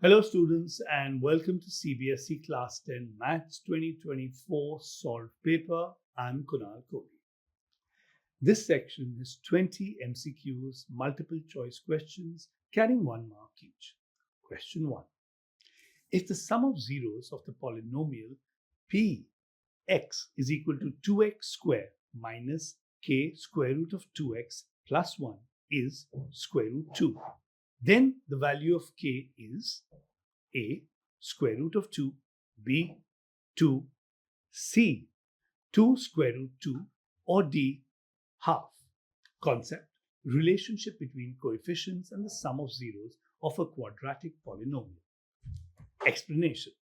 Hello students and welcome to CBSE Class 10 Maths 2024 Solved Paper. I'm Kunal Kohli. This section is 20 MCQs, multiple choice questions carrying 1 mark each. Question 1. If the sum of zeros of the polynomial Px is equal to 2x square minus k square root of 2x plus 1 is square root 2, then the value of k is a square root of 2, b 2, c 2 square root 2, or d half. Concept: relationship between coefficients and the sum of zeros of a quadratic polynomial. Explanation: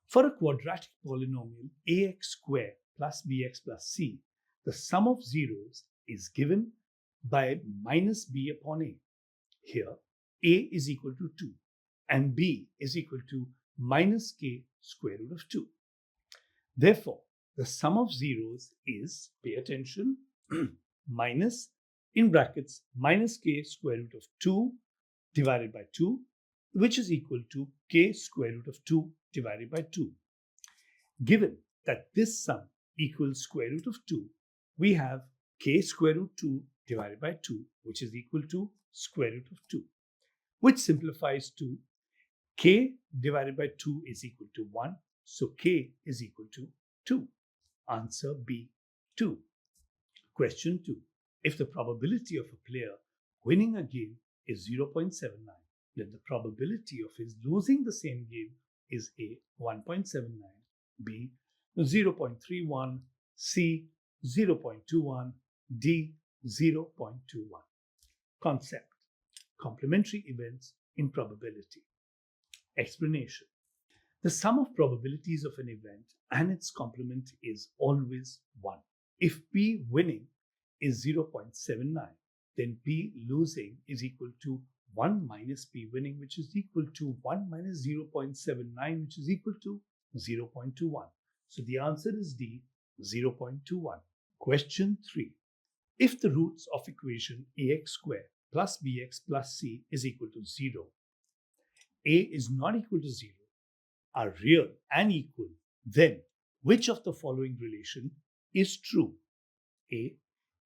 for a quadratic polynomial ax square plus bx plus c, the sum of zeros is given by minus b upon a. Here, a is equal to 2 and b is equal to minus k square root of 2. Therefore, the sum of zeros is, pay attention, minus, in brackets, minus k square root of 2 divided by 2, which is equal to k square root of 2 divided by 2. Given that this sum equals square root of 2, we have k square root 2 divided by 2, which is equal to square root of 2, which simplifies to k divided by 2 is equal to 1. So k is equal to 2. Answer B, 2. Question 2. If the probability of a player winning a game is 0.79, then the probability of his losing the same game is A, 1.79, B, 0.31, C, 0.21, D, 0.21. Concept: complementary events in probability. Explanation: the sum of probabilities of an event and its complement is always 1. If P winning is 0.79, then P losing is equal to 1 minus P winning, which is equal to 1 minus 0.79, which is equal to 0.21. So the answer is D, 0.21. Question 3. If the roots of equation ax square plus bx plus c is equal to 0, a is not equal to 0, are real and equal, then which of the following relation is true? A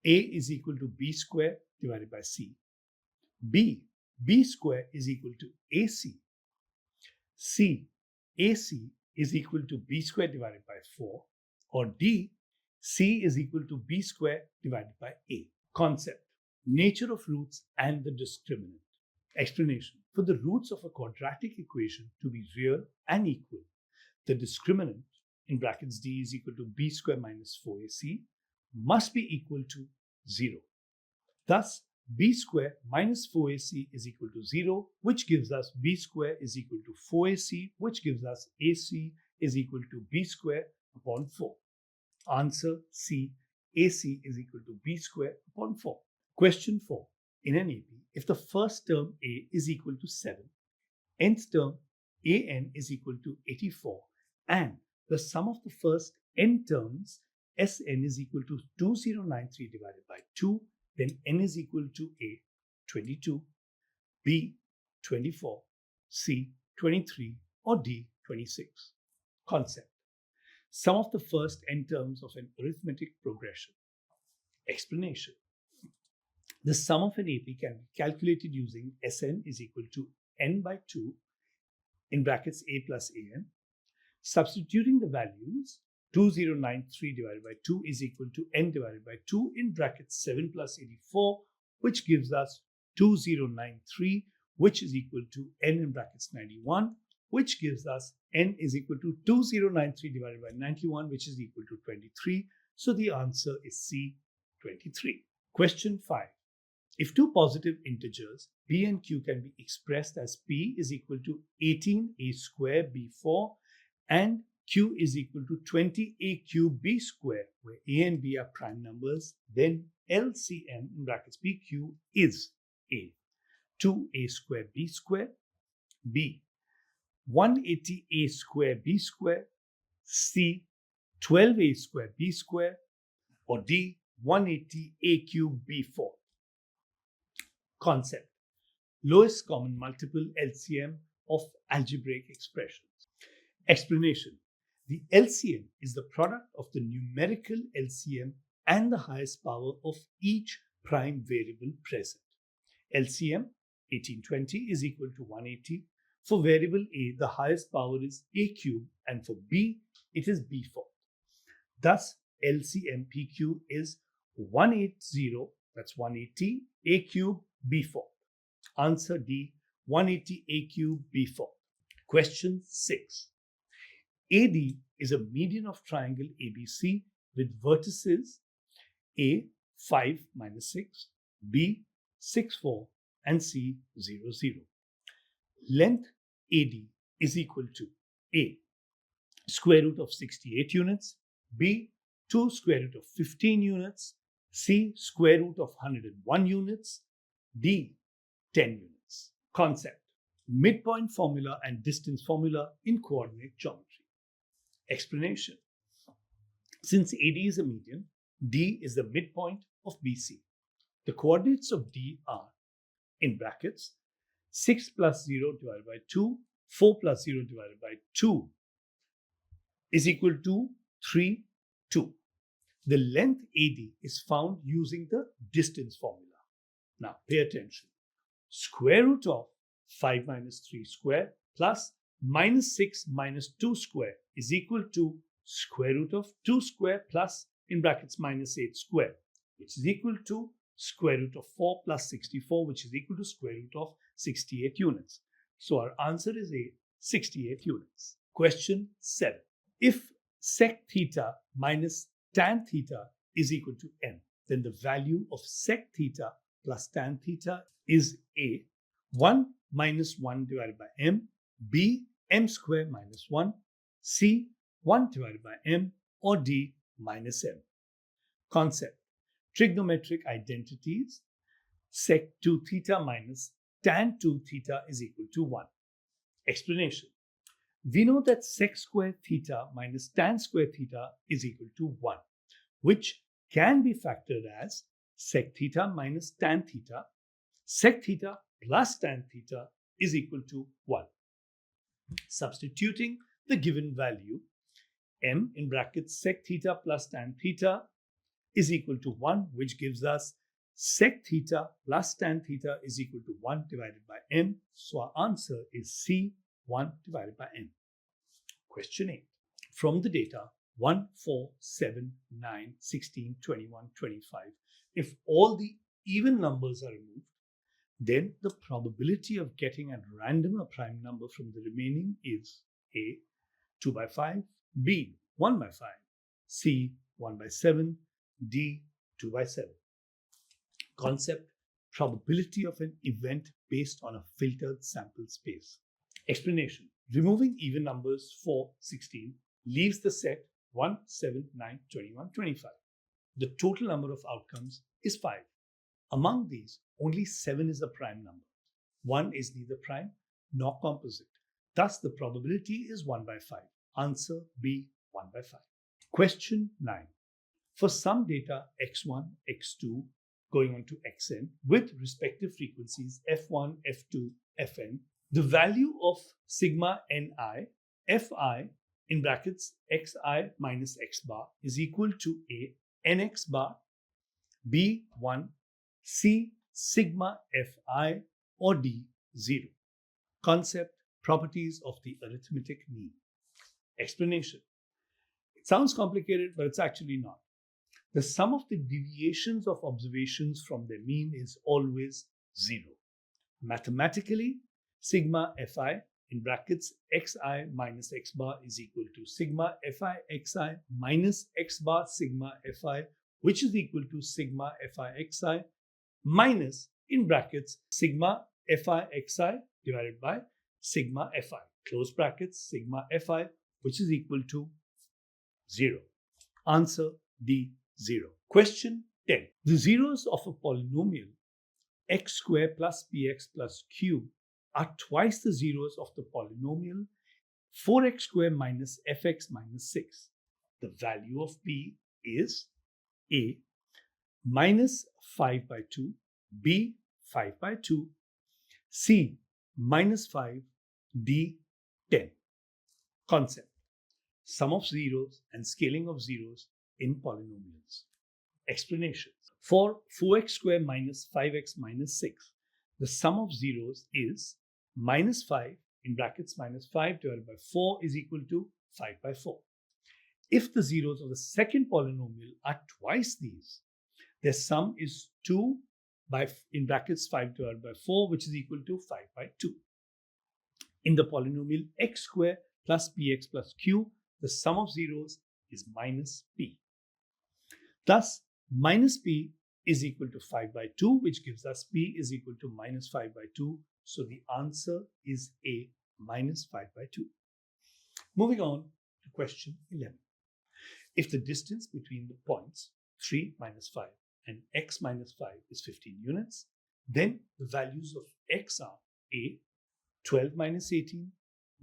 is equal to b square divided by c. B square is equal to ac. C ac is equal to b square divided by 4. Or D, c is equal to b square divided by a. Concept: nature of roots and the discriminant. Explanation: for the roots of a quadratic equation to be real and equal, the discriminant, in brackets d is equal to b square minus 4ac, must be equal to 0. Thus, b square minus 4ac is equal to 0, which gives us b square is equal to 4ac, which gives us ac is equal to b square upon 4. Answer C, ac is equal to b square upon 4. Question 4. In an AP, if the first term a is equal to 7, nth term an is equal to 84, and the sum of the first n terms Sn is equal to 2093 divided by 2, then n is equal to A, 22, B, 24, C, 23, or D, 26. Concept: sum of the first n terms of an arithmetic progression. Explanation: the sum of an AP can be calculated using Sn is equal to n by 2, in brackets a plus an. Substituting the values, 2093 divided by 2 is equal to n divided by 2, in brackets 7 plus 84, which gives us 2093, which is equal to n in brackets 91, which gives us n is equal to 2093 divided by 91, which is equal to 23. So the answer is C, 23. Question 5. If two positive integers p and q can be expressed as p is equal to 18a square b4 and q is equal to 20a cube b square, where a and b are prime numbers, then LCM in brackets pq is A, 2a square b square, B, 180a square b square, C, 12a square b square, or D, 180a cube b4. Concept: lowest common multiple LCM of algebraic expressions. Explanation. The LCM is the product of the numerical LCM and the highest power of each prime variable present. LCM 1820 is equal to 180. For variable A, the highest power is A cube, and for B, it is B fourth. Thus, LCM PQ is 180, that's 180 A cube B fourth. Answer D, 180 A cube B fourth. Question 6. AD is a median of triangle ABC with vertices A 5 minus 6, B 6 4, and C 0 0. Length AD is equal to A square root of 68 units, B 2 square root of 15 units, C square root of 101 units, D 10 units. Concept. Midpoint formula and distance formula in coordinate geometry. Explanation. Since AD is a median, D is the midpoint of BC. The coordinates of D are, in brackets, 6 plus 0 divided by 2, 4 plus 0 divided by 2 is equal to 3, 2. The length AD is found using the distance formula. Now pay attention. Square root of 5 minus 3 square plus minus 6 minus 2 square is equal to square root of 2 square plus, in brackets, minus 8 square, which is equal to square root of 4 plus 64, which is equal to square root of 68 units. So our answer is A, 68 units. Question 7. If sec theta minus tan theta is equal to m, then the value of sec theta plus tan theta is A, 1 minus 1 divided by m, B, m square minus 1, C, 1 divided by m, or D, minus m. Concept. Trigonometric identities. Sec 2 theta minus tan 2 theta is equal to 1. Explanation. We know that sec square theta minus tan square theta is equal to 1, which can be factored as sec theta minus tan theta. Sec theta plus tan theta is equal to 1. Substituting the given value, m in brackets sec theta plus tan theta is equal to 1, which gives us sec theta plus tan theta is equal to 1 divided by m. So our answer is C, 1 divided by m. Question 8. From the data 1, 4, 7, 9, 16, 21, 25, if all the even numbers are removed, then the probability of getting a random or prime number from the remaining is A, 2 by 5, B, 1 by 5, C, 1 by 7, D, 2 by 7. Concept. Probability of an event based on a filtered sample space. Explanation. Removing even numbers 4, 16 leaves the set 1, 7, 9, 21, 25. The total number of outcomes is 5. Among these, only 7 is a prime number. 1 is neither prime nor composite. Thus, the probability is 1 by 5. Answer B, 1 by 5. Question 9. For some data x1, x2 going on to xn with respective frequencies f1, f2, fn, the value of sigma ni, fi in brackets xi minus x bar is equal to A, nx bar, B, 1, C, sigma fi, or D, 0. Concept. Properties of the arithmetic mean. Explanation. It sounds complicated, but it's actually not. The sum of the deviations of observations from their mean is always 0. Mathematically, sigma fi in brackets xi minus x bar is equal to sigma fi xi minus x bar sigma fi, which is equal to sigma fi xi minus in brackets sigma fi xi divided by sigma fi, close brackets sigma fi, which is equal to 0. Answer D, 0. Question 10. The zeros of a polynomial x square plus px plus q are twice the zeros of the polynomial 4x square minus fx minus 6. The value of p is A, minus 5 by 2, B, 5 by 2, C, minus 5, D. 10. Concept: sum of zeros and scaling of zeros in polynomials. Explanations: for 4x squared minus 5x minus 6, the sum of zeros is minus 5 in brackets minus 5 divided by 4 is equal to 5 by 4. If the zeros of the second polynomial are twice these, their sum is 2 by in brackets 5 divided by 4, which is equal to 5 by 2. In the polynomial x squared plus bx plus q, the sum of zeros is minus p. Thus, minus p is equal to 5 by 2, which gives us p is equal to minus 5 by 2. So the answer is A, minus 5 by 2. Moving on to question 11. If the distance between the points 3 minus 5 and x minus 5 is 15 units, then the values of x are A, 12 minus 18,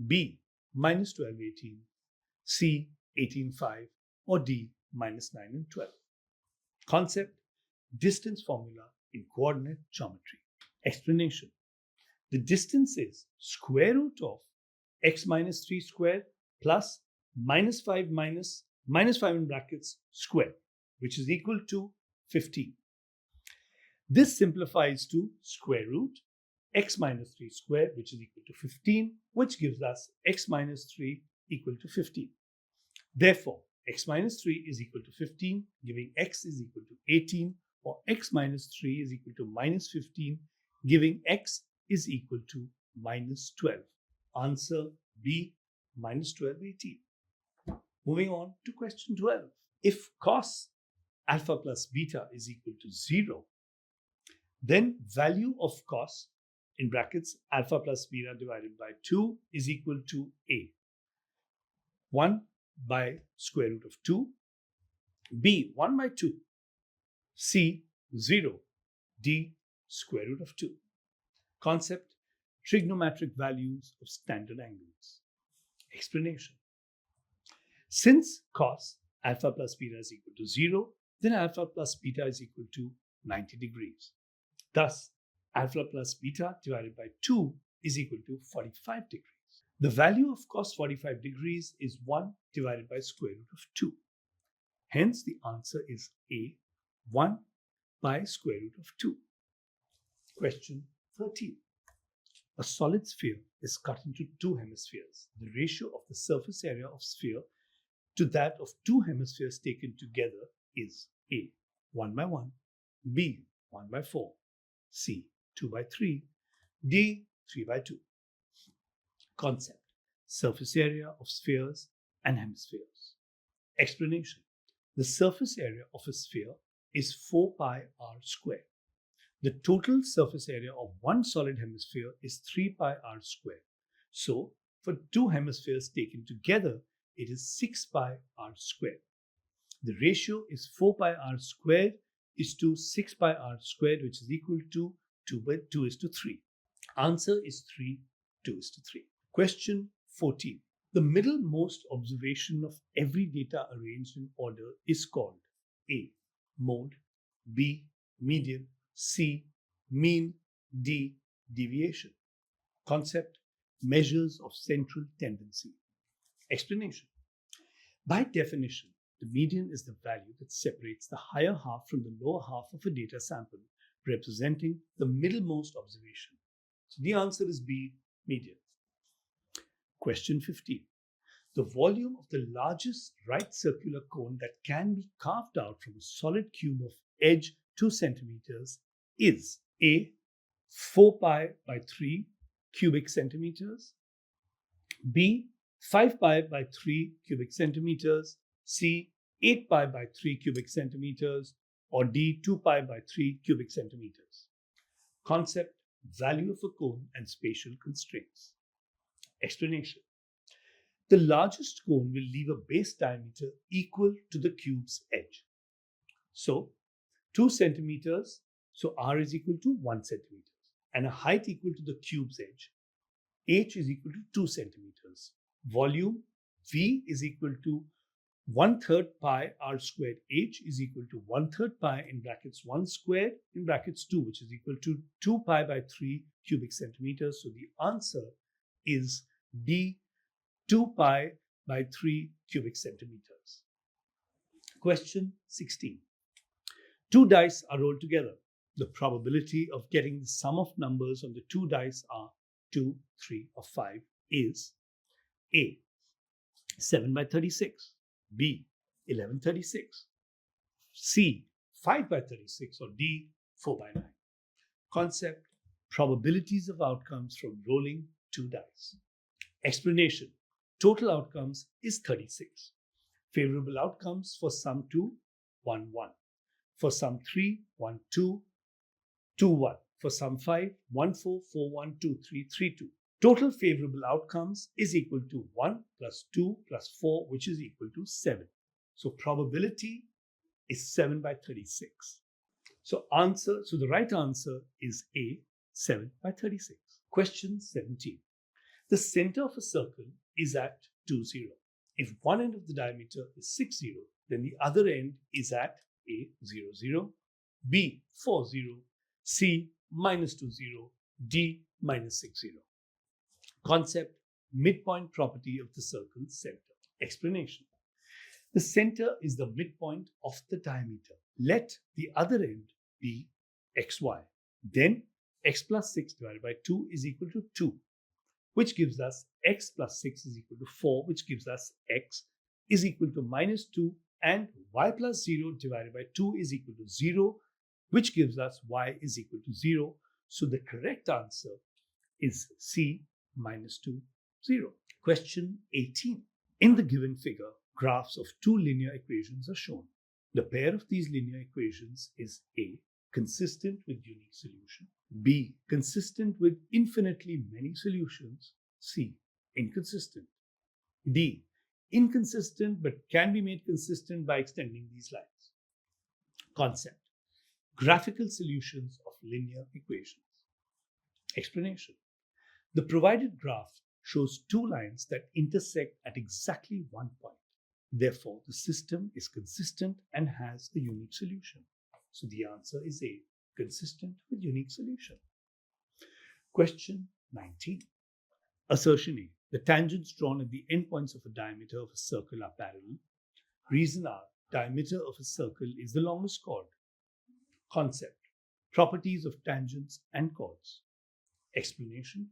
B, minus 12, 18, C, 18, 5, or D, minus 9 and 12. Concept: distance formula in coordinate geometry. Explanation: the distance is square root of x minus 3 squared plus minus 5 in brackets squared, which is equal to 15. This simplifies to square root x minus 3 squared, which is equal to 15, which gives us x minus 3 equal to 15. Therefore, x minus 3 is equal to 15, giving x is equal to 18, or x minus 3 is equal to minus 15, giving x is equal to minus 12. Answer B, minus 12, 18. Moving on to question 12. If cos alpha plus beta is equal to 0, then value of cos in brackets alpha plus beta divided by 2 is equal to A, 1 by square root of 2, B, 1 by 2, C, 0, D, square root of 2. Concept: trigonometric values of standard angles. Explanation: since cos alpha plus beta is equal to 0, then alpha plus beta is equal to 90 degrees. Thus, alpha plus beta divided by 2 is equal to 45 degrees. The value of cos 45 degrees is 1 divided by square root of 2. Hence, the answer is A, 1 by square root of 2. Question 13. A solid sphere is cut into two hemispheres. The ratio of the surface area of sphere to that of two hemispheres taken together is A, 1 by 1, B, 1 by 4, C, 2 by 3, D, 3 by 2. Concept: surface area of spheres and hemispheres. Explanation: the surface area of a sphere is 4 pi r squared. The total surface area of one solid hemisphere is 3 pi r squared. So, for two hemispheres taken together, it is 6 pi r squared. The ratio is 4 pi r squared is to 6 pi r squared, which is equal to 2 is to 3. Answer is 3, 2 is to 3. Question 14. The middlemost observation of every data arranged in order is called A, mode, B, median, C, mean, D, deviation. Concept: measures of central tendency. Explanation: by definition, the median is the value that separates the higher half from the lower half of a data sample, representing the middlemost observation. So the answer is B, median. Question 15. The volume of the largest right circular cone that can be carved out from a solid cube of edge 2 centimeters is A, 4 pi by 3 cubic centimeters, B, 5 pi by 3 cubic centimeters, C, 8 pi by 3 cubic centimeters, or D, 2 pi by 3 cubic centimeters. Concept: value of a cone and spatial constraints. Explanation: the largest cone will leave a base diameter equal to the cube's edge. So, 2 centimeters, so R is equal to 1 centimeter, and a height equal to the cube's edge. H is equal to 2 centimeters. Volume V is equal to 1/3 pi r squared. H is equal to 1/3 pi in brackets 1 squared in brackets 2, which is equal to 2 pi by 3 cubic centimeters. So the answer is d 2 pi by 3 cubic centimeters. Question 16. Two dice are rolled together. The probability of getting the sum of numbers on the two dice are 2, 3 or 5 is A. 7 by 36, B. 11/36, C. 5 by 36 or D. 4 by 9. Concept: probabilities of outcomes from rolling two dice. Explanation: total outcomes is 36. Favorable outcomes for sum 2, 1, 1. For sum 3, 1, 2, 2, 1. For sum 5, 1, 4, 4, 1, 2, 3, 3, 2. Total favorable outcomes is equal to 1 plus 2 plus 4, which is equal to 7. So probability is 7 by 36. So the right answer is A, 7 by 36. Question 17. The center of a circle is at 2, 0. If one end of the diameter is 6, 0, then the other end is at A, 0, 0, B, 4, 0, C, minus 2, 0, D, minus 6, 0. Concept: midpoint property of the circle's center. Explanation: the center is the midpoint of the diameter. Let the other end be xy. Then x plus 6 divided by 2 is equal to 2, which gives us x plus 6 is equal to 4, which gives us x is equal to minus 2, and y plus 0 divided by 2 is equal to 0, which gives us y is equal to 0. So the correct answer is C, minus 2, 0. Question 18. In the given figure, graphs of two linear equations are shown. The pair of these linear equations is A, consistent with unique solution, B, consistent with infinitely many solutions, C, inconsistent, D, inconsistent but can be made consistent by extending these lines. Concept: graphical solutions of linear equations. Explanation: the provided graph shows two lines that intersect at exactly one point. Therefore, the system is consistent and has a unique solution. So the answer is A, consistent with unique solution. Question 19. Assertion A. The tangents drawn at the endpoints of a diameter of a circle are parallel. Reason R. Diameter of a circle is the longest chord. Concept: properties of tangents and chords. Explanation: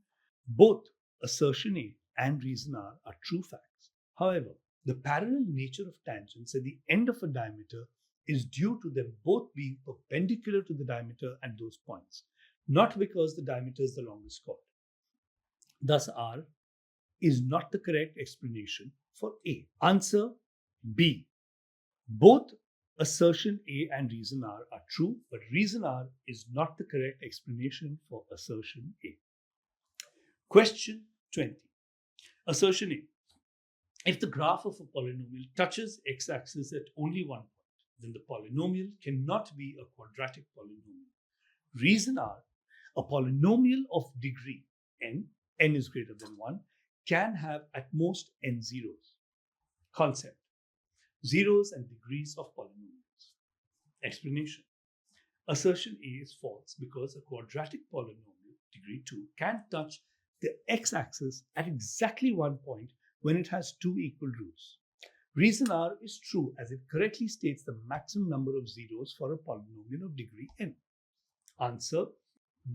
both assertion A and reason R are true facts. However, the parallel nature of tangents at the end of a diameter is due to them both being perpendicular to the diameter at those points, not because the diameter is the longest chord. Thus, R is not the correct explanation for A. Answer B. Both assertion A and reason R are true, but reason R is not the correct explanation for assertion A. Question 20. Assertion A. If the graph of a polynomial touches x-axis at only one point, then the polynomial cannot be a quadratic polynomial. Reason R. A polynomial of degree n is greater than 1, can have at most n zeros. Concept: zeros and degrees of polynomials. Explanation: assertion A is false because a quadratic polynomial, degree 2, can touch the x-axis at exactly one point when it has two equal roots. Reason R is true as it correctly states the maximum number of zeros for a polynomial of degree n. Answer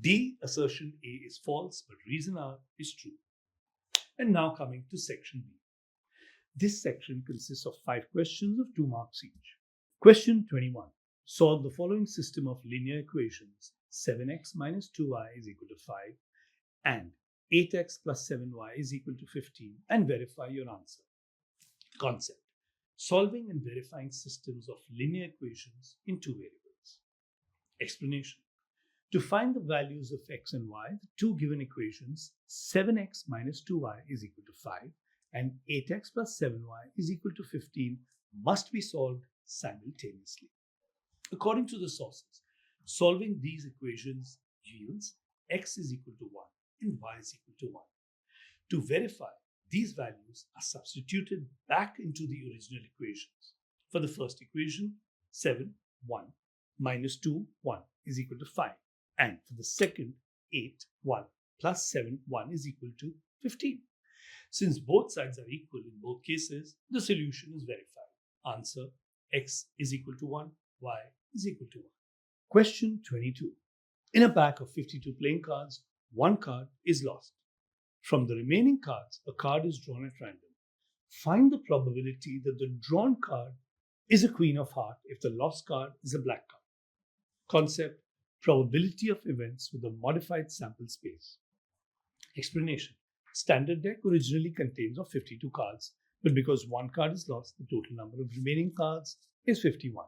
D. Assertion A is false, but reason R is true. And now coming to section B. This section consists of 5 questions of 2 marks each. Question 21. Solve the following system of linear equations: 7x minus 2y is equal to 5 and 8x plus 7y is equal to 15, and verify your answer. Concept: solving and verifying systems of linear equations in 2 variables. Explanation: to find the values of x and y, the two given equations 7x minus 2y is equal to 5 and 8x plus 7y is equal to 15 must be solved simultaneously. According to the sources, solving these equations yields x is equal to 1 and y is equal to 1. To verify, these values are substituted back into the original equations. For the first equation, 7, 1 minus 2, 1 is equal to 5. And for the second, 8, 1 plus 7, 1 is equal to 15. Since both sides are equal in both cases, the solution is verified. Answer: x is equal to 1, y is equal to 1. Question 22. In a pack of 52 playing cards, one card is lost. From the remaining cards, a card is drawn at random. Find the probability that the drawn card is a queen of heart if the lost card is a black card. Concept: probability of events with a modified sample space. Explanation: standard deck originally contains of 52 cards, but because one card is lost, the total number of remaining cards is 51.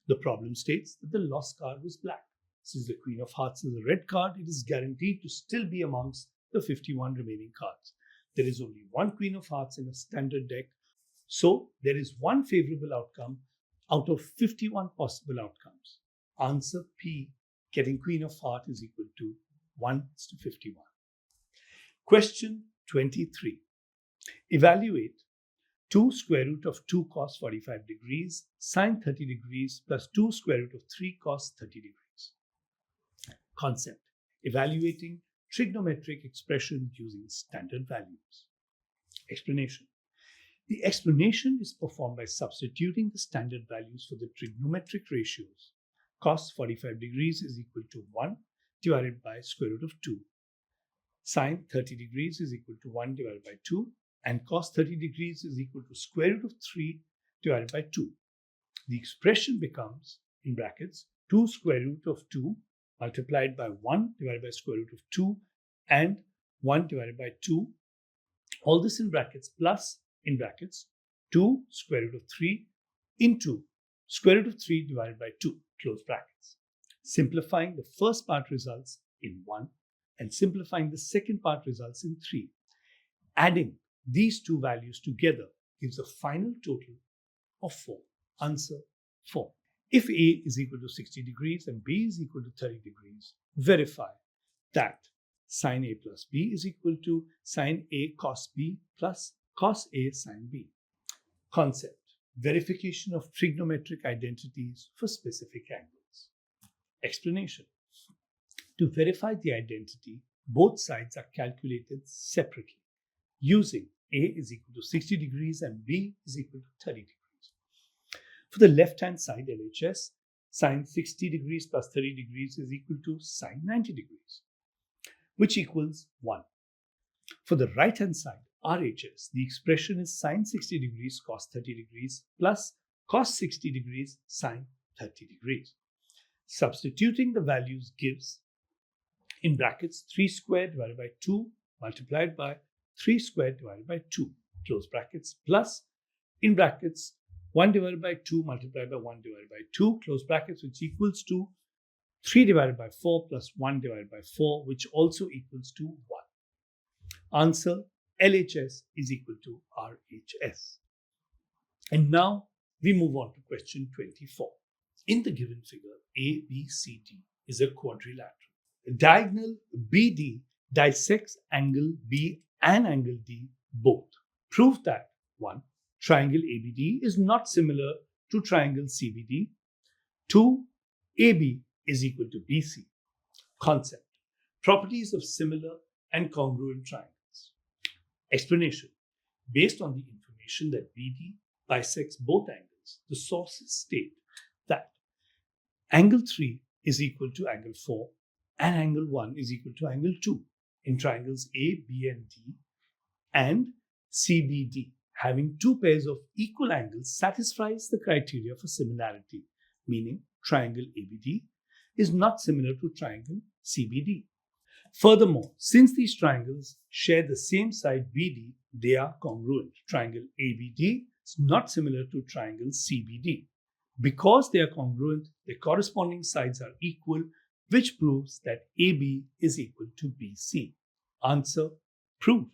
The problem states that the lost card was black. Since the queen of hearts is a red card, it is guaranteed to still be amongst the 51 remaining cards. There is only one queen of hearts in a standard deck, so there is one favorable outcome out of 51 possible outcomes. Answer P, getting queen of heart, is equal to 1:51. Question 23. Evaluate 2 square root of 2 cos 45 degrees sine 30 degrees plus 2 square root of 3 cos 30 degrees. Concept: evaluating trigonometric expression using standard values. Explanation: the explanation is performed by substituting the standard values for the trigonometric ratios. Cos 45 degrees is equal to 1 divided by square root of 2. Sine 30 degrees is equal to 1 divided by 2, and cos 30 degrees is equal to square root of 3 divided by 2. The expression becomes, in brackets, 2 square root of 2 multiplied by 1 divided by square root of 2 and 1 divided by 2. All this in brackets plus, in brackets, 2 square root of 3 into square root of 3 divided by 2, close brackets. Simplifying the first part results in 1 and simplifying the second part results in 3. Adding these two values together gives a final total of 4. Answer: 4. If A is equal to 60 degrees and B is equal to 30 degrees, verify that sine A plus B is equal to sine A cos B plus cos A sine B. Concept: verification of trigonometric identities for specific angles. Explanation: to verify the identity, both sides are calculated separately using A is equal to 60 degrees and B is equal to 30 degrees. For the left-hand side, LHS, sine 60 degrees plus 30 degrees is equal to sine 90 degrees, which equals 1. For the right-hand side, RHS, the expression is sine 60 degrees cos 30 degrees plus cos 60 degrees sine 30 degrees. Substituting the values gives, in brackets, 3 squared divided by 2 multiplied by 3 squared divided by 2, close brackets, plus, in brackets, 1 divided by 2 multiplied by 1 divided by 2, close brackets, which equals to 3 divided by 4 plus 1 divided by 4, which also equals to 1. Answer: LHS is equal to RHS. And now we move on to question 24. In the given figure, ABCD is a quadrilateral. The diagonal BD dissects angle B and angle D both. Prove that 1. Triangle ABD is not similar to triangle CBD. 2. AB is equal to BC. Concept: properties of similar and congruent triangles. Explanation: based on the information that BD bisects both angles, the sources state that angle 3 is equal to angle 4 and angle 1 is equal to angle 2 in triangles A, B, and D, and CBD. Having two pairs of equal angles satisfies the criteria for similarity, meaning triangle ABD is not similar to triangle CBD. Furthermore, since these triangles share the same side BD, they are congruent. Triangle ABD is not similar to triangle CBD. Because they are congruent, their corresponding sides are equal, which proves that AB is equal to BC. Answer: proved.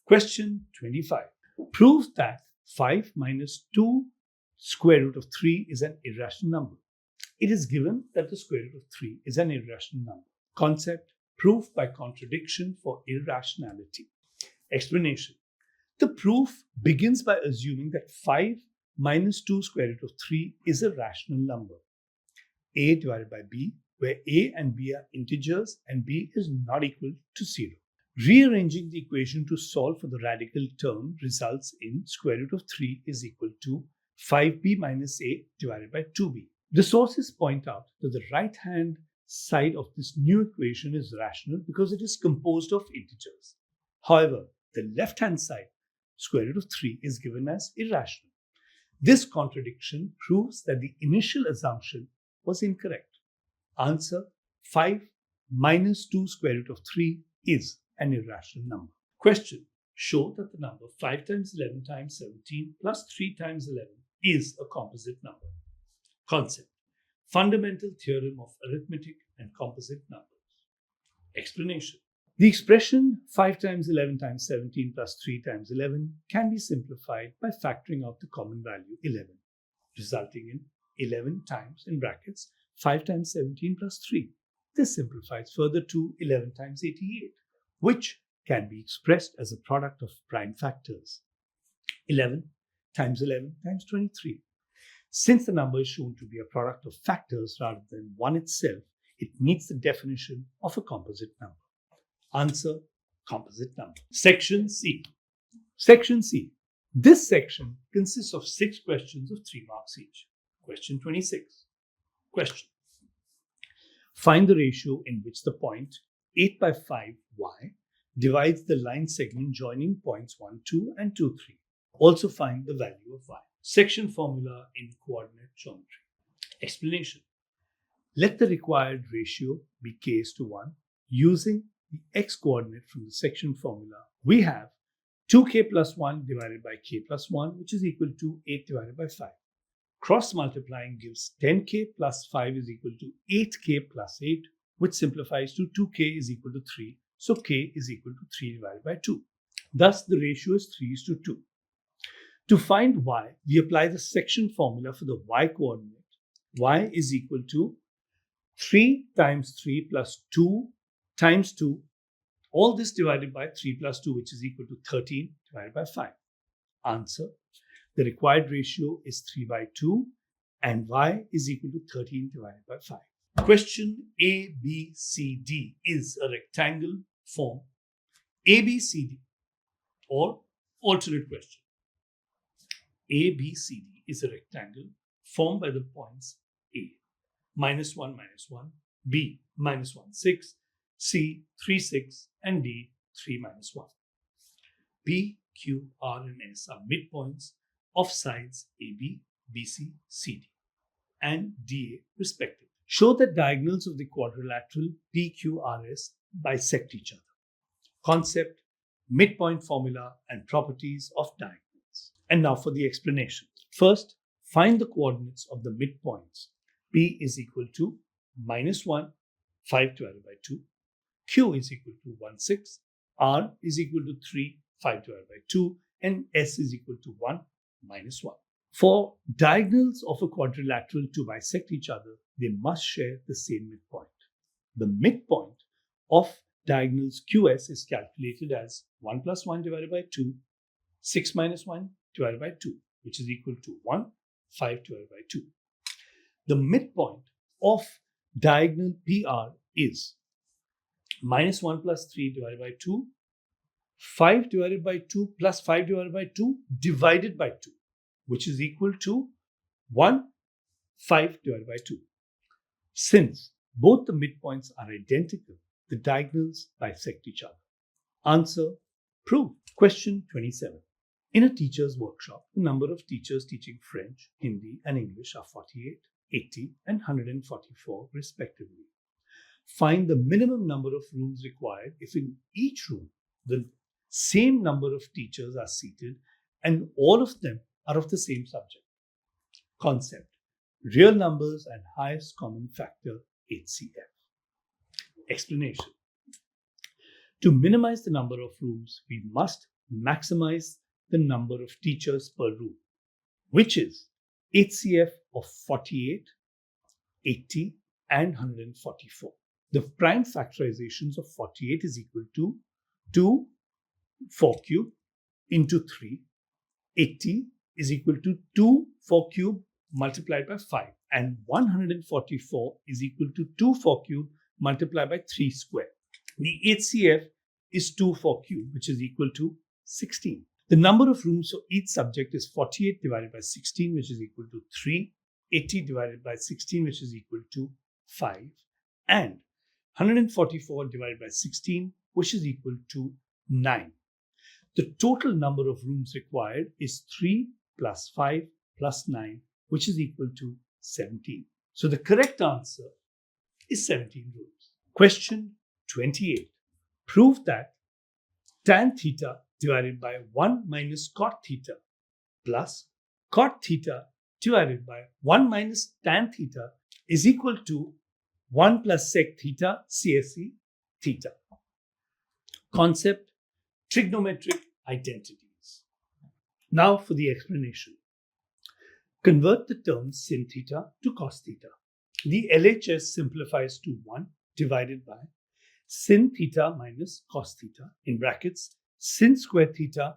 Question 25. Prove that 5 minus 2 square root of 3 is an irrational number. It is given that the square root of 3 is an irrational number. Concept: proof by contradiction for irrationality. Explanation: the proof begins by assuming that 5 minus 2 square root of 3 is a rational number, A divided by B, where A and B are integers and B is not equal to 0. Rearranging the equation to solve for the radical term results in square root of 3 is equal to 5b minus a divided by 2b. The sources point out that the right-hand side of this new equation is rational because it is composed of integers. However, the left-hand side, square root of 3, is given as irrational. This contradiction proves that the initial assumption was incorrect. Answer: 5 minus 2 square root of 3 is an irrational number. Question: show that the number 5 times 11 times 17 plus 3 times 11 is a composite number. Concept: fundamental theorem of arithmetic and composite numbers. Explanation: the expression 5 times 11 times 17 plus 3 times 11 can be simplified by factoring out the common value 11, resulting in 11 times, in brackets, 5 times 17 plus 3. This simplifies further to 11 times 88, which can be expressed as a product of prime factors. 11 times 11 times 23. Since the number is shown to be a product of factors rather than one itself, it meets the definition of a composite number. Answer: composite number. Section C. Section C. This section consists of 6 questions of 3 marks each. Question 26. Question: find the ratio in which the point 8 by 5 y divides the line segment joining points 1, 2 and 2, 3. Also find the value of y. Section formula in coordinate geometry. Explanation: let the required ratio be k:1. Using the x coordinate from the section formula, we have 2k plus 1 divided by k plus 1, which is equal to 8 divided by 5. Cross multiplying gives 10k plus 5 is equal to 8k plus 8, which simplifies to 2k is equal to 3. So k is equal to 3 divided by 2. Thus, the ratio is 3:2. To find y, we apply the section formula for the y coordinate. Y is equal to 3 times 3 plus 2 times 2. All this divided by 3 plus 2, which is equal to 13 divided by 5. Answer: the required ratio is 3/2 and y is equal to 13 divided by 5. Question ABCD is a rectangle form. ABCD, or alternate question. ABCD is a rectangle formed by the points A, -1, -1, B, -1, 6, C, 3, 6, and D, 3, -1. P, Q, R, and S are midpoints of sides AB, BC, CD, and DA respectively. Show that diagonals of the quadrilateral PQRS bisect each other. Concept, midpoint formula, and properties of diagonals. And now for the explanation. First, find the coordinates of the midpoints. P is equal to -1, 5 divided by 2. Q is equal to 1, 6. R is equal to 3, 5 divided by 2. And S is equal to 1, -1. For diagonals of a quadrilateral to bisect each other, they must share the same midpoint. The midpoint of diagonals QS is calculated as 1 plus 1 divided by 2, 6 minus 1 divided by 2, which is equal to 1, 5 divided by 2. The midpoint of diagonal PR is -1 plus 3 divided by 2, 5 divided by 2 plus 5 divided by 2 divided by 2, which is equal to 1, 5 divided by 2. Since both the midpoints are identical, the diagonals bisect each other. Answer: proved. Question 27. In a teacher's workshop, the number of teachers teaching French, Hindi, and English are 48, 80, and 144 respectively. Find the minimum number of rooms required if in each room the same number of teachers are seated and all of them are of the same subject. Concept: real numbers and highest common factor HCF. Explanation: to minimize the number of rooms, we must maximize the number of teachers per room, which is HCF of 48, 80, and 144. The prime factorizations of 48 is equal to 2 4 cube into 3. 80 is equal to 2 4 cube multiplied by 5. And 144 is equal to 2 4 cube multiplied by 3 square. The HCF is 2 for Q, which is equal to 16. The number of rooms for each subject is 48 divided by 16, which is equal to 3, 80 divided by 16, which is equal to 5, and 144 divided by 16, which is equal to 9. The total number of rooms required is 3 plus 5 plus 9, which is equal to 17. So the correct answer is 17 rooms. Question 28. Prove that tan theta divided by 1 minus cot theta plus cot theta divided by 1 minus tan theta is equal to 1 plus sec theta CSE theta. Concept: trigonometric identities. Now for the explanation. Convert the terms sin theta to cos theta. The LHS simplifies to 1 divided by sin theta minus cos theta, in brackets sin square theta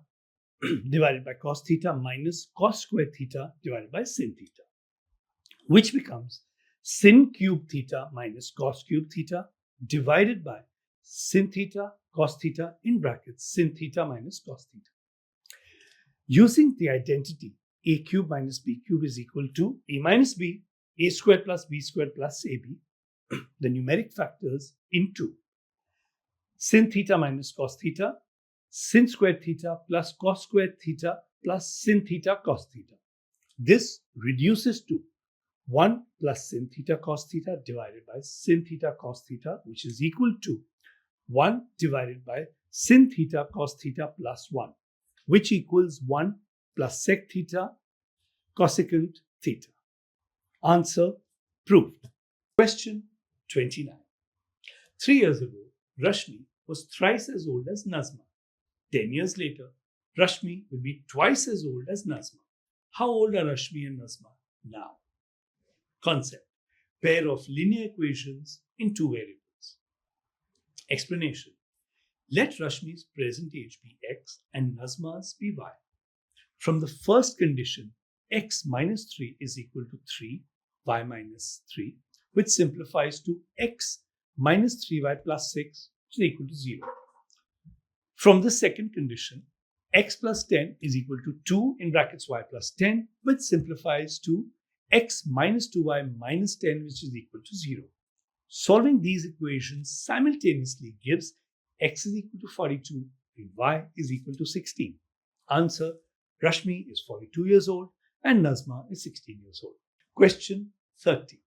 divided by cos theta minus cos square theta divided by sin theta, which becomes sin cube theta minus cos cube theta divided by sin theta cos theta, in brackets sin theta minus cos theta. Using the identity a cube minus b cube is equal to a minus b, a squared plus b squared plus ab, the numeric factors into sin theta minus cos theta, sin squared theta plus cos squared theta plus sin theta cos theta. This reduces to 1 plus sin theta cos theta divided by sin theta cos theta, which is equal to 1 divided by sin theta cos theta plus 1, which equals 1 plus sec theta cosecant theta. Answer: proved. Question 29. 3 years ago, Rashmi was thrice as old as Nazma. 10 years later, Rashmi will be twice as old as Nazma. How old are Rashmi and Nazma now? Concept: pair of linear equations in 2 variables. Explanation: let Rashmi's present age be x and Nazma's be y. From the first condition, x minus 3 is equal to 3, y minus 3, which simplifies to x minus 3y plus 6, which is equal to 0. From the second condition, x plus 10 is equal to 2 in brackets y plus 10, which simplifies to x minus 2y minus 10, which is equal to 0. Solving these equations simultaneously gives x is equal to 42 and y is equal to 16. Answer: Rashmi is 42 years old and Nazma is 16 years old. Question 30.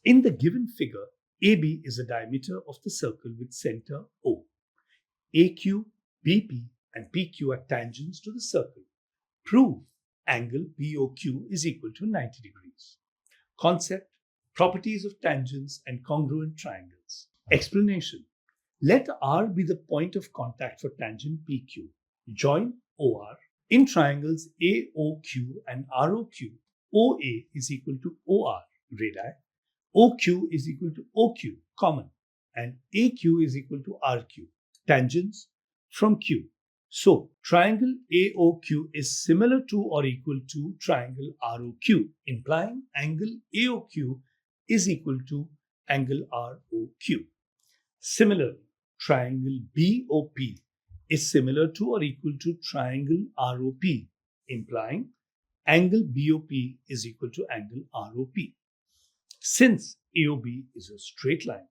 In the given figure, AB is the diameter of the circle with center O. AQ, BP and PQ are tangents to the circle. Prove angle BOQ is equal to 90 degrees. Concept: properties of tangents and congruent triangles. Explanation: let R be the point of contact for tangent PQ. Join OR. In triangles AOQ and ROQ, OA is equal to OR, radii, OQ is equal to OQ, common, and AQ is equal to RQ, tangents from Q. So, triangle AOQ is similar to or equal to triangle ROQ, implying angle AOQ is equal to angle ROQ. Similarly, triangle BOP is similar to or equal to triangle ROP, implying angle BOP is equal to angle ROP. Since AOB is a straight line,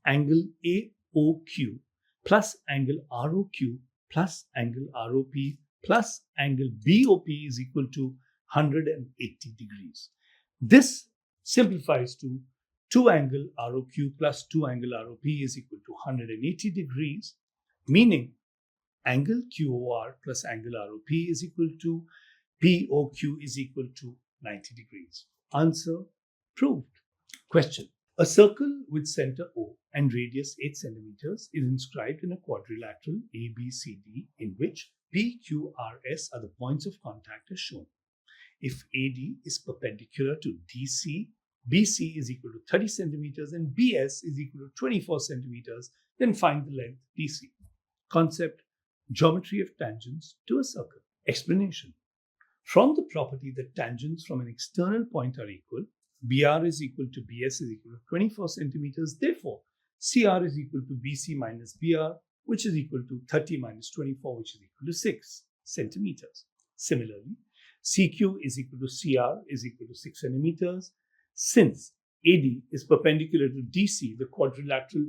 angle AOQ plus angle ROQ plus angle ROP plus angle BOP is equal to 180 degrees. This simplifies to 2 angle ROQ plus 2 angle ROP is equal to 180 degrees, meaning angle QOR plus angle ROP is equal to POQ is equal to 90 degrees. Answer: proved. Question: a circle with center O and radius 8 centimeters is inscribed in a quadrilateral ABCD in which PQRS are the points of contact as shown. If AD is perpendicular to DC, BC is equal to 30 centimeters and BS is equal to 24 centimeters, then find the length BC. Concept: geometry of tangents to a circle. Explanation: from the property that tangents from an external point are equal, BR is equal to BS is equal to 24 centimeters. Therefore, CR is equal to BC minus BR, which is equal to 30 minus 24, which is equal to 6 centimeters. Similarly, CQ is equal to CR is equal to 6 centimeters. Since AD is perpendicular to DC, the quadrilateral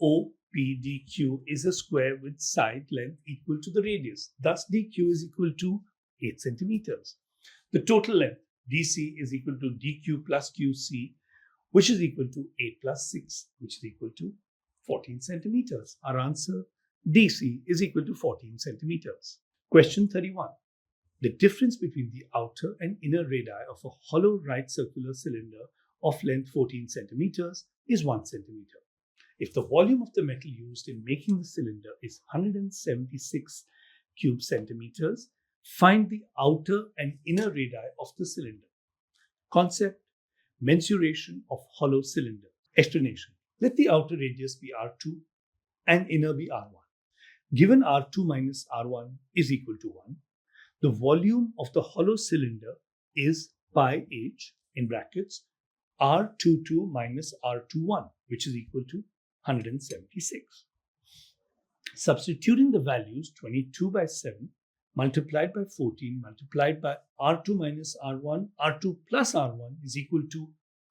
OPDQ is a square with side length equal to the radius. Thus, DQ is equal to 8 centimeters. The total length DC is equal to DQ plus QC, which is equal to 8 plus 6, which is equal to 14 centimeters. Our answer, DC is equal to 14 centimeters. Question 31. The difference between the outer and inner radii of a hollow right circular cylinder of length 14 centimeters is 1 centimeter. If the volume of the metal used in making the cylinder is 176 cube centimeters, find the outer and inner radii of the cylinder. Concept: mensuration of hollow cylinder. Explanation: let the outer radius be R2 and inner be R1. Given R2 minus R1 is equal to 1, the volume of the hollow cylinder is pi h in brackets R22 minus R21, which is equal to 176. Substituting the values 22 by 7 multiplied by 14 multiplied by R2 minus R1, R2 plus R1 is equal to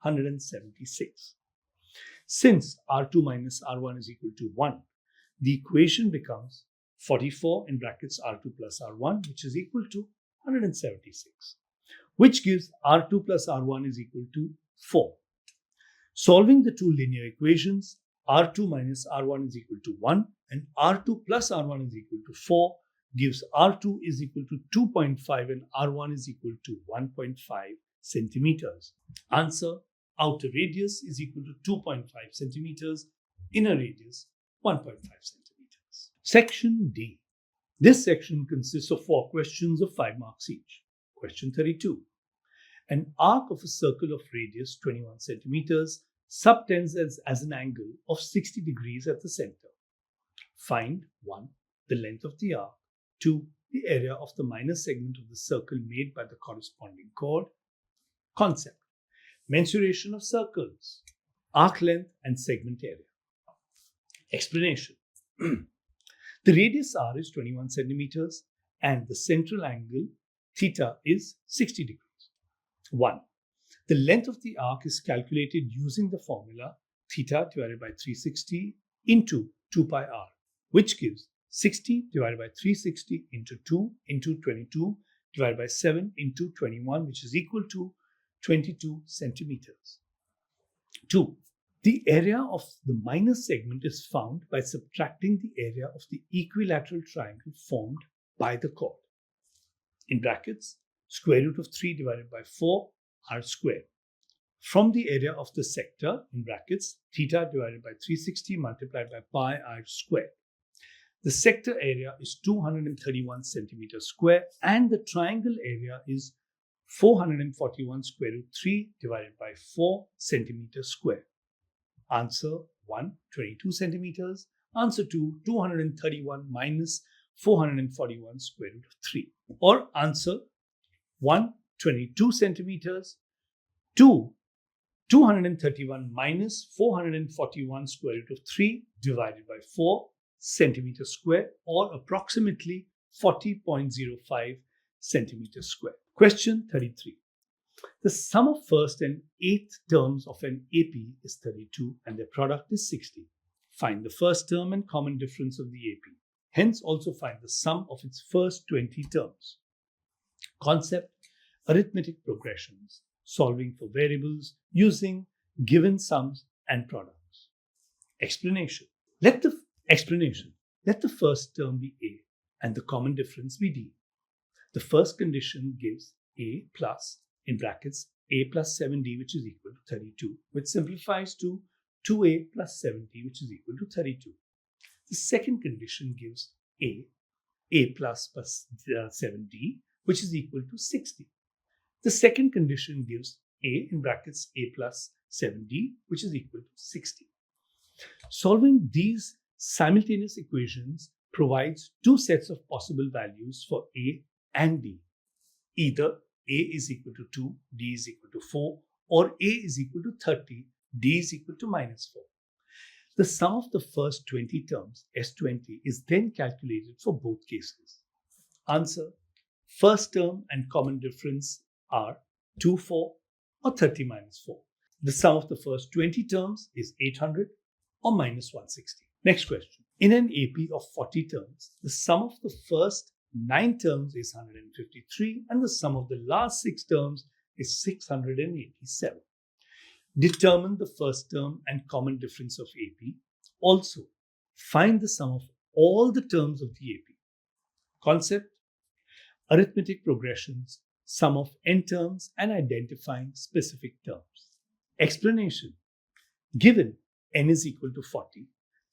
176. Since R2 minus R1 is equal to 1, the equation becomes 44 in brackets R2 plus R1, which is equal to 176, which gives R2 plus R1 is equal to 4. Solving the two linear equations, R2 minus R1 is equal to 1 and R2 plus R1 is equal to 4 gives R2 is equal to 2.5 and R1 is equal to 1.5 centimeters. Answer: outer radius is equal to 2.5 centimeters, inner radius 1.5 centimeters. Section D. This section consists of 4 questions of 5 marks each. Question 32. An arc of a circle of radius 21 centimeters subtends as an angle of 60 degrees at the center. Find 1. The length of the arc, 2. The area of the minor segment of the circle made by the corresponding chord. Concept: mensuration of circles, arc length and segment area. Explanation: the radius r is 21 centimeters and the central angle theta is 60 degrees. 1. The length of the arc is calculated using the formula theta divided by 360 into 2 pi r, which gives 60 divided by 360 into 2 into 22 divided by 7 into 21, which is equal to 22 centimeters. 2. The area of the minor segment is found by subtracting the area of the equilateral triangle formed by the chord. In brackets, square root of 3 divided by 4 r squared. From the area of the sector, in brackets, theta divided by 360 multiplied by pi r squared. The sector area is 231 centimeters square and the triangle area is 441 square root 3 divided by 4 centimeters square. Answer: 1. 22 centimeters. Answer 2. 231 minus 441 square root of 3. Or answer: 1. 22 centimeters. 2. 231 minus 441 square root of 3 divided by 4 centimeters square, or approximately 40.05 centimeters square. Question 33. The sum of first and eighth terms of an AP is 32 and their product is 60. Find the first term and common difference of the AP. Hence also find the sum of its first 20 terms. Concept: arithmetic progressions, solving for variables using given sums and products. Explanation. Let the first term be A and the common difference be D. The first condition gives A plus, in brackets, A plus 7D, which is equal to 32, which simplifies to 2A plus 7D, which is equal to 32. The second condition gives A plus 7D, which is equal to 60. The second condition gives A, in brackets, A plus 7D, which is equal to 60. Solving these simultaneous equations provides two sets of possible values for A and D. Either A is equal to 2, D is equal to 4, or A is equal to 30, D is equal to minus 4. The sum of the first 20 terms, S20, is then calculated for both cases. Answer: first term and common difference are 2, 4 or 30 minus 4. The sum of the first 20 terms is 800 or minus 160. Next question. In an AP of 40 terms, the sum of the first 9 terms is 153 and the sum of the last 6 terms is 687. Determine the first term and common difference of AP. Also, find the sum of all the terms of the AP. Concept: arithmetic progressions, sum of n terms, and identifying specific terms. Explanation: given n is equal to 40,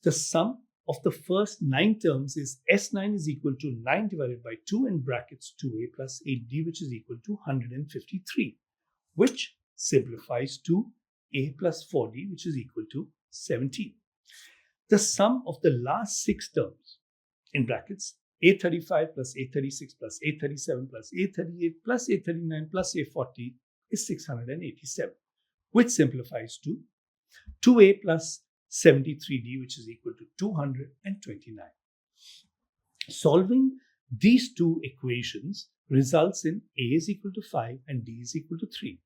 the sum of the first 9 terms is S9 is equal to 9 divided by 2 in brackets 2a plus 8d, which is equal to 153, which simplifies to a plus 4d, which is equal to 17. The sum of the last 6 terms in brackets a35 plus a36 plus a37 plus a38 plus a39 plus a40 is 687, which simplifies to 2a plus 73d, which is equal to 229. Solving these two equations results in a is equal to 5 and d is equal to 3.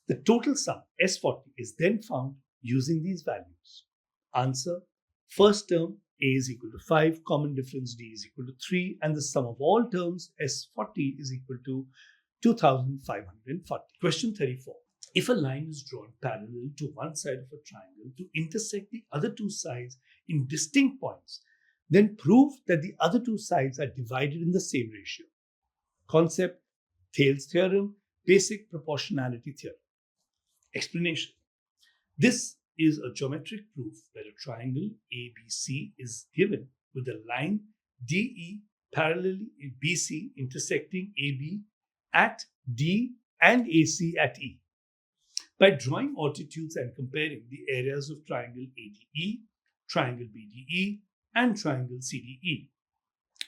The total sum, S40, is then found using these values. Answer: first term, a is equal to 5, common difference d is equal to 3, and the sum of all terms, S40, is equal to 2540. Question 34. If a line is drawn parallel to one side of a triangle to intersect the other two sides in distinct points, then prove that the other two sides are divided in the same ratio. Concept: Thales theorem, basic proportionality theorem. Explanation: this is a geometric proof where a triangle ABC is given with a line DE parallelly BC intersecting AB at D and AC at E. By drawing altitudes and comparing the areas of triangle ADE, triangle BDE, and triangle CDE,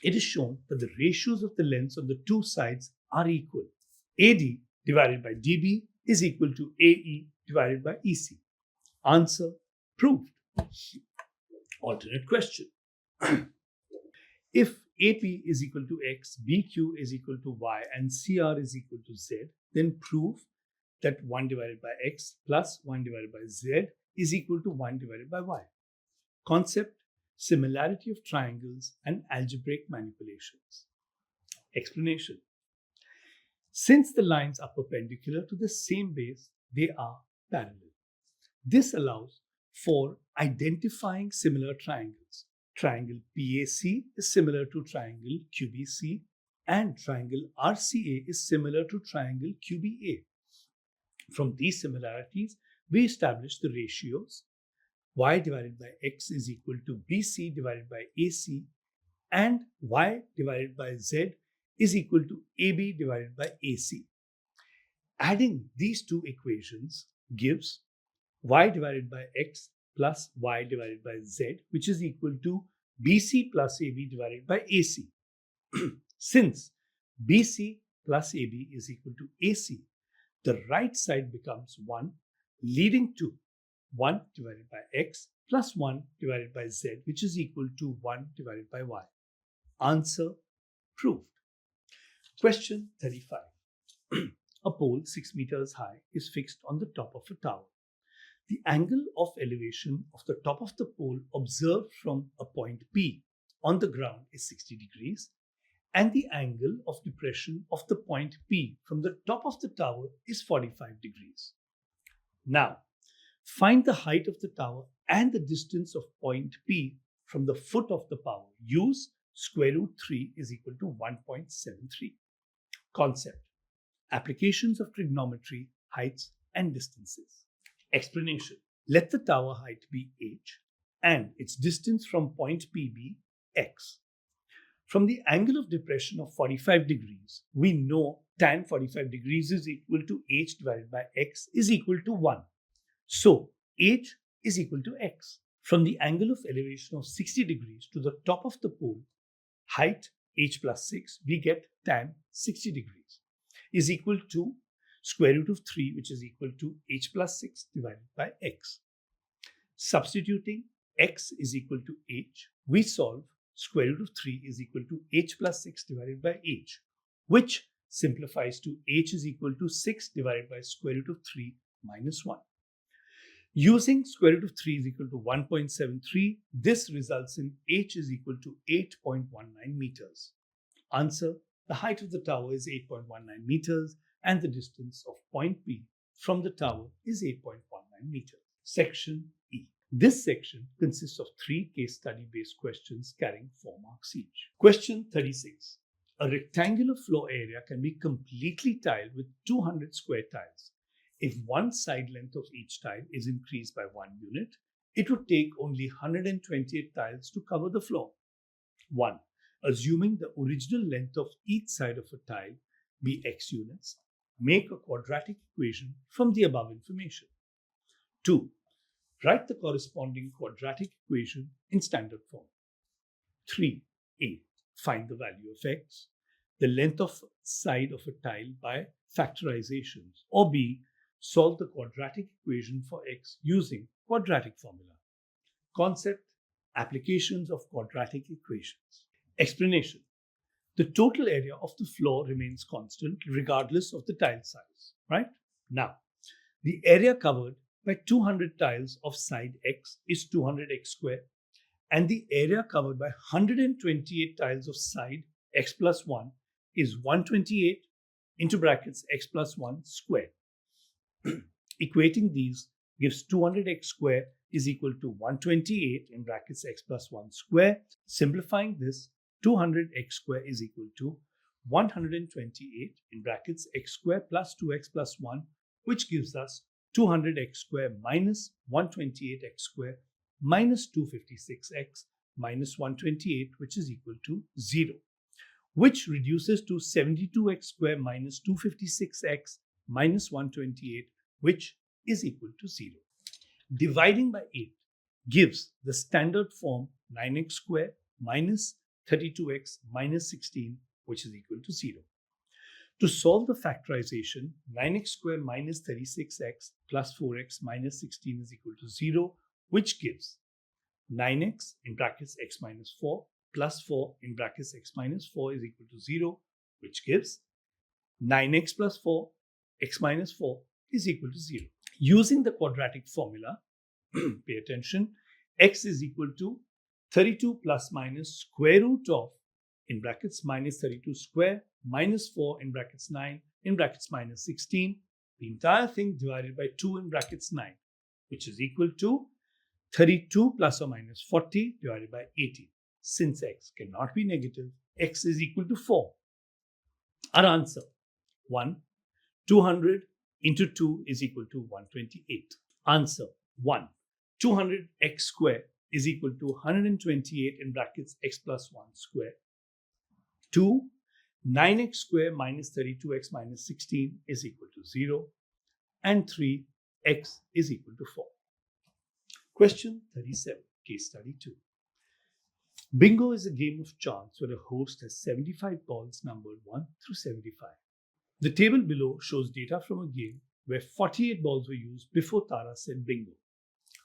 it is shown that the ratios of the lengths on the two sides are equal. AD divided by DB is equal to AE divided by EC. Answer: proved. Alternate question. If AP is equal to X, BQ is equal to Y, and CR is equal to Z, then prove that 1 divided by X plus 1 divided by Z is equal to 1 divided by Y. Concept: similarity of triangles and algebraic manipulations. Explanation: since the lines are perpendicular to the same base, they are parallel. This allows for identifying similar triangles. Triangle PAC is similar to triangle QBC, and triangle RCA is similar to triangle QBA. From these similarities, we establish the ratios y divided by x is equal to BC divided by AC, and y divided by z is equal to AB divided by AC. Adding these two equations gives y divided by x plus y divided by z, which is equal to BC plus AB divided by AC. Since BC plus AB is equal to AC, the right side becomes 1, leading to 1 divided by x plus 1 divided by z, which is equal to 1 divided by y. Answer: proved. Question 35. A pole 6 meters high is fixed on the top of a tower. The angle of elevation of the top of the pole observed from a point P on the ground is 60 degrees, and the angle of depression of the point P from the top of the tower is 45 degrees. Now, find the height of the tower and the distance of point P from the foot of the tower. Use square root 3 is equal to 1.73. Concept: applications of trigonometry, heights and distances. Explanation: let the tower height be h and its distance from point P be x. From the angle of depression of 45 degrees, we know tan 45 degrees is equal to h divided by x is equal to 1. So, h is equal to x. From the angle of elevation of 60 degrees to the top of the pole, height h plus 6, we get tan 60 degrees is equal to square root of 3, which is equal to h plus 6 divided by x. Substituting x is equal to h, we solve square root of 3 is equal to h plus 6 divided by h, which simplifies to h is equal to 6 divided by square root of 3 minus 1. Using square root of 3 is equal to 1.73, this results in h is equal to 8.19 meters. Answer: the height of the tower is 8.19 meters and the distance of point P from the tower is 8.19 meters. Section E. This section consists of 3 case study based questions carrying 4 marks each. Question 36. A rectangular floor area can be completely tiled with 200 square tiles. If one side length of each tile is increased by 1 unit, it would take only 128 tiles to cover the floor. 1. Assuming the original length of each side of a tile be x units, make a quadratic equation from the above information. 2. Write the corresponding quadratic equation in standard form. 3. A. Find the value of x, the length of side of a tile by factorizations. Or B. Solve the quadratic equation for x using quadratic formula. Concept: applications of quadratic equations. Explanation: the total area of the floor remains constant regardless of the tile size, right? Now, the area covered by 200 tiles of side x is 200x square, and the area covered by 128 tiles of side x plus 1 is 128 into brackets x plus 1 square. Equating these gives 200x square is equal to 128 in brackets x plus 1 square. Simplifying this, 200x square is equal to 128 in brackets x square plus 2x plus 1, which gives us 200x square minus 128x square minus 256x minus 128, which is equal to 0, which reduces to 72x square minus 256x minus 128, which is equal to 0. Dividing by 8 gives the standard form 9x square minus 32x minus 16, which is equal to 0. To solve the factorization, 9x square minus 36x plus 4x minus 16 is equal to 0, which gives 9x in brackets x minus 4 plus 4 in brackets x minus 4 is equal to 0, which gives 9x plus 4 x minus 4 is equal to 0. Using the quadratic formula, pay attention, x is equal to 32 plus minus square root of in brackets minus 32 square minus 4 in brackets 9 in brackets minus 16, the entire thing divided by 2 in brackets 9, which is equal to 32 plus or minus 40 divided by 80. Since x cannot be negative, x is equal to 4. Our answer: 1. 200 into 2 is equal to 128. Answer: 1. 200x square is equal to 128 in brackets x plus 1 square. 2. 9x square minus 32x minus 16 is equal to 0. And 3. X is equal to 4. Question 37, case study 2. Bingo is a game of chance where a host has 75 balls numbered 1 through 75. The table below shows data from a game where 48 balls were used before Tara said bingo.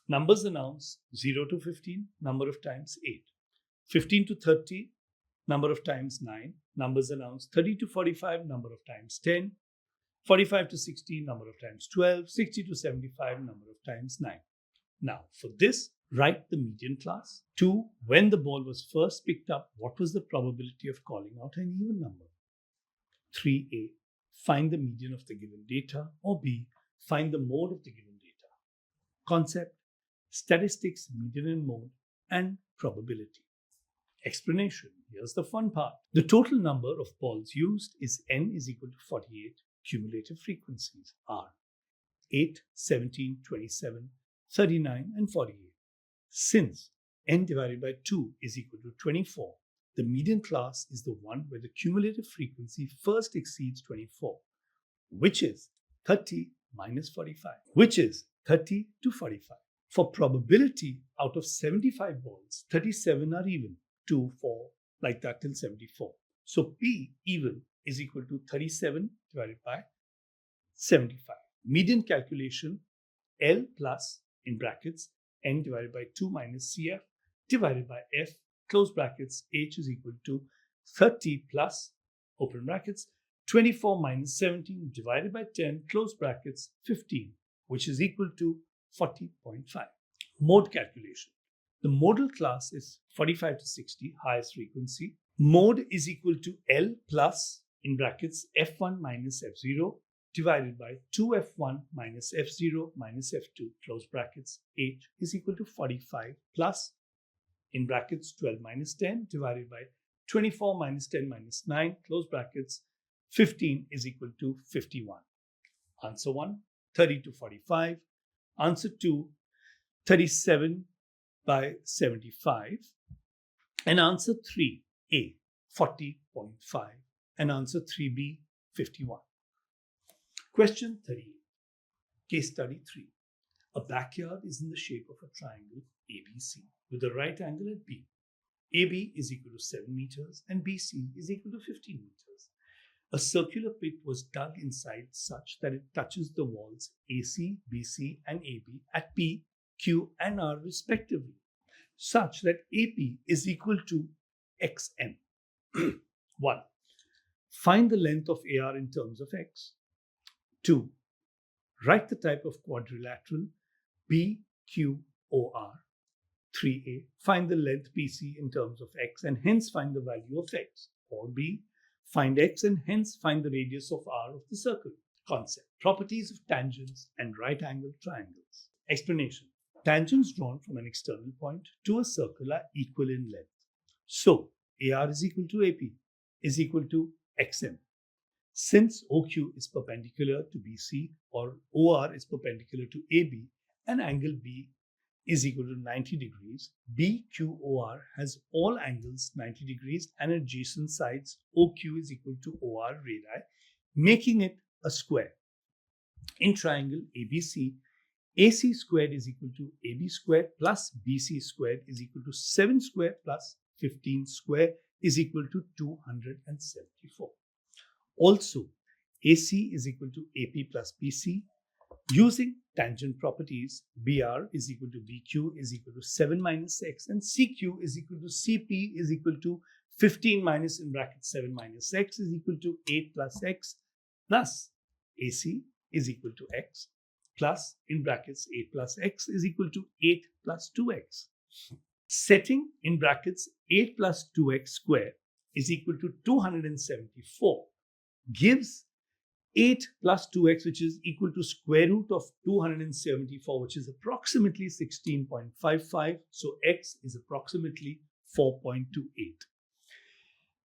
Numbers announced 0 to 15, number of times 8. 15 to 30, number of times 9. Numbers announced 30 to 45, number of times 10. 45 to 60, number of times 12. 60 to 75, number of times 9. Now, for this, write the median class. 2. When the ball was first picked up, what was the probability of calling out an even number? 3a. Find the median of the given data. Or B. Find the mode of the given data. Concept: statistics, median and mode, and probability. Explanation: here's the fun part. The total number of balls used is n is equal to 48. Cumulative frequencies are 8, 17, 27, 39, and 48. Since n divided by 2 is equal to 24, the median class is the one where the cumulative frequency first exceeds 24, which is 30 minus 45, which is 30 to 45. For probability, out of 75 balls, 37 are even, 2, 4, like that till 74. So P even is equal to 37 divided by 75. Median calculation: L plus in brackets n divided by 2 minus cf divided by f, close brackets, h is equal to 30 plus, open brackets, 24 minus 17 divided by 10, close brackets, 15, which is equal to 40.5. Mode calculation. The modal class is 45 to 60, highest frequency. Mode is equal to L plus, in brackets, f1 minus f0 divided by 2f1 minus f0 minus f2, close brackets, h is equal to 45 plus, in brackets, 12 minus 10 divided by 24 minus 10 minus 9, close brackets, 15 is equal to 51. Answer 1, 30 to 45. Answer 2, 37 by 75. And answer 3A, 40.5. And answer 3B, 51. Question 38. Case study 3. A backyard is in the shape of a triangle ABC with a right angle at B. AB is equal to 7 meters and BC is equal to 15 meters. A circular pit was dug inside such that it touches the walls AC, BC, and AB at P, Q, and R respectively, such that AP is equal to XM. 1. Find the length of AR in terms of X. 2. Write the type of quadrilateral BQOR. 3A. Find the length BC in terms of X and hence find the value of X. Or B. Find X and hence find the radius of R of the circle. Concept. Properties of tangents and right angled triangles. Explanation. Tangents drawn from an external point to a circle are equal in length. So, AR is equal to AP is equal to XM. Since OQ is perpendicular to BC or OR is perpendicular to AB and angle B is equal to 90 degrees, BQOR has all angles 90 degrees and adjacent sides OQ is equal to OR radii, making it a square. In triangle ABC, AC squared is equal to AB squared plus BC squared is equal to 7 squared plus 15 squared is equal to 274. Also, AC is equal to AP plus BC. Using tangent properties, BR is equal to BQ is equal to 7 minus X and CQ is equal to CP is equal to 15 minus in brackets 7 minus X is equal to 8 plus X plus AC is equal to X plus in brackets 8 plus X is equal to 8 plus 2X. Setting in brackets 8 plus 2X square is equal to 274 gives 8 plus 2x, which is equal to square root of 274, which is approximately 16.55. So x is approximately 4.28.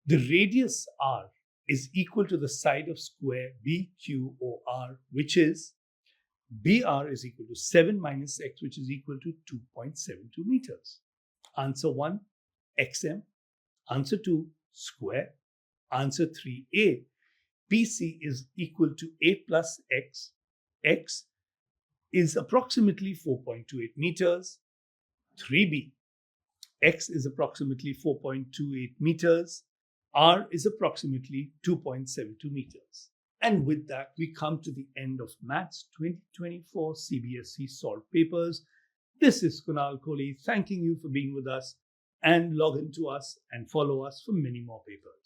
The radius r is equal to the side of square BQOR, which is BR is equal to 7 minus x, which is equal to 2.72 meters. Answer 1, XM. Answer 2, square. Answer 3A, BC is equal to 8 plus X. X is approximately 4.28 meters. 3B, X is approximately 4.28 meters. R is approximately 2.72 meters. And with that, we come to the end of Maths 2024 CBSE solved papers. This is Kunal Kohli thanking you for being with us, and log in to us and follow us for many more papers.